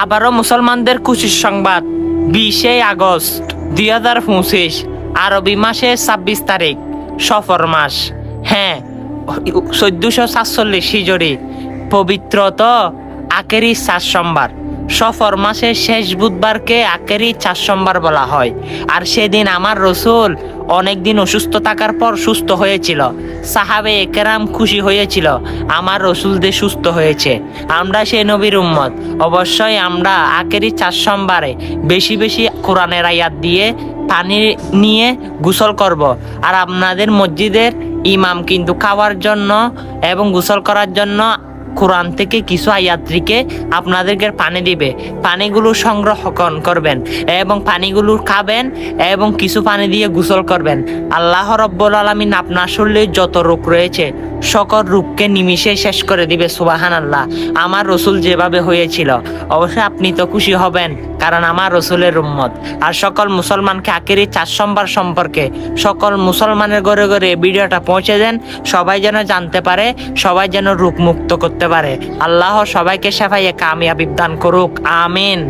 আবারও মুসলমানদের খুশির সংবাদ, 20 আগস্ট 2025 আরবি মাসের 26 তারিখ, সফর মাস। হ্যাঁ, 1447 হিজরি, পবিত্রত আখেরি 4 সোমবার। সফর মাসের শেষ বুধবারকে আখেরি 4 সোমবার বলা হয়। আর সেদিন আমার রসুল অনেকদিন অসুস্থ থাকার পর সুস্থ হয়েছিল। সাহাবে একরাম খুশি হয়েছিল আমার রসুলদের সুস্থ হয়েছে। আমরা সেই নবীর উম্মত, অবশ্যই আমরা আখেরি 4 সোমবারে বেশি বেশি কোরআনের আয়াত দিয়ে পানি নিয়ে গোসল করব। আর আপনাদের মসজিদের ইমাম কিন্তু খাওয়ার জন্য এবং গোসল করার জন্য কোরআন থেকে কিছু আয়াত্রীকে আপনাদেরকে পানি দিবে। পানিগুলো সংগ্রহ করবেন এবং পানিগুলো খাবেন এবং কিছু পানি দিয়ে গোসল করবেন। আল্লাহ রব্বুল আলামিন আপনার শরীরে যত রোগ রয়েছে সকল রোগকে নিমিষে শেষ করে দিবে। সুবহানাল্লাহ। আমার রসুল যেভাবে হয়েছিল, অবশ্যই আপনি তো খুশি হবেন, কারণ আমার রসুলের উম্মত। আর সকল মুসলমানকে আখেরি 4 সোমবার সম্পর্কে সকল মুসলমানের ঘরে ঘরে ভিডিওটা পৌঁছে দেন, সবাই যেন জানতে পারে, সবাই যেন রোগ মুক্ত করতে পারে। আল্লাহ সবাইকে শাফায়ে কামিয়াবি দান করুক, আমিন।